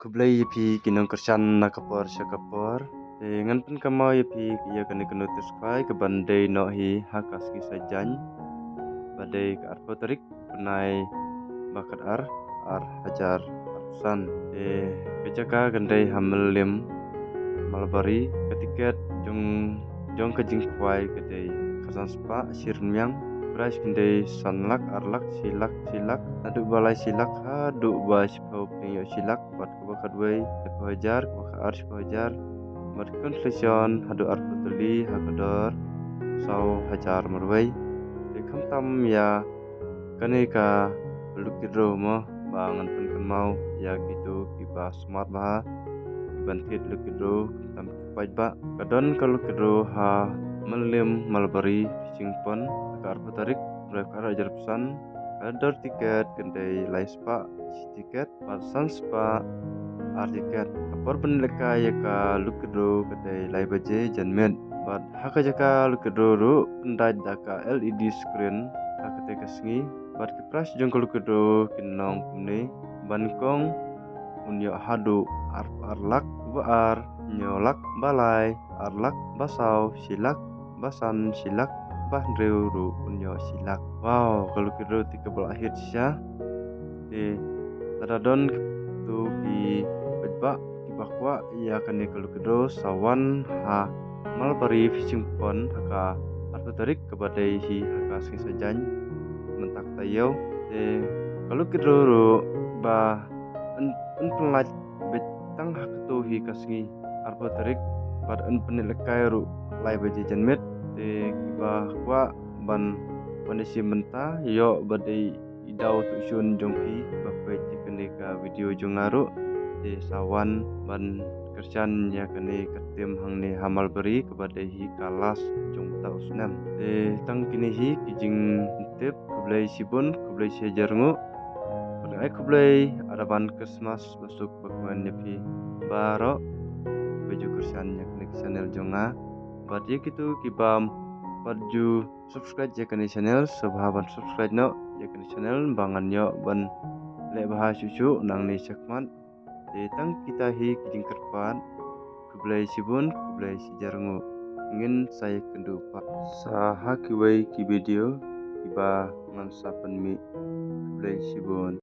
Kublai yapi kinong kersan na kapor sa kapor. Ngan pen kamau yapi ya kene kenu terskai ke bandai no hi hakas ki sajan. Badai ke arpo tarik penai bakat ar hajar arsan. Kecaka gandai hamelim malbari ketiket jong kejing kwai kedai kasan spa sirmyang. Price kendai sanlak arlak silak aduk balai silak aduk bas pau pingyo silak bat kebakat wei kebajar kebakat ar kebajar bat konfesion aduk ar putuli hakodor sau hajar merwei dekam tam ya kaneka lukidro mo bangan pen mau ya gitu kiba smart bah bantit lukidro tam kipai ba kadon kalau kedro ha melim malbari fishing pon arpo tarik drive kara ajar pesan kadar tiket kendai lai spa tiket pasan spa ar tiket kapor penleka ya ka lukidro kedai lai baje janmet bat haka jaka lukidro ru pendai daka LED screen hakate kasngi bat kipras jong lukidro kinong kumne bankong unyo hadu arlak baar nyolak balai arlak basau silak basan silak Bandreu ru unyo silak. Wow, kalau kira tika berakhir sya di tadadon tu ki bedba ki bakwa ia kane kalau kira sawan ha malbari fishing pond haka arto tarik kepada hi haka sing sajan mentak tayo kalau kira ru ba en pelat betang hak tu hi kasngi arto tarik pada en penelekai ru lai baje janmet kiba kwa ban kondisi menta yo badai idau tu sun jongki bapai cikene ka video jongaru sawan ban kerjan ya kene ketim hangne hamal beri kepada hi kalas jong ta usnam tang kini hi kijing tip kublai sibun kublai sejarngu pada kublai ada ban kesmas masuk bakwan nyapi baro baju kerjan ya kene channel jonga Badi gitu kibam parju subscribe ya kani channel sahabat subscribe no ya kani channel bangan yo ban le bahas cucu nang ni sakman tang kita hi kijing kerpan kublai sibun kublai sijarngu ingin saya kendu pak saha kiwai ki video kiba ngan sapen mi kublai sibun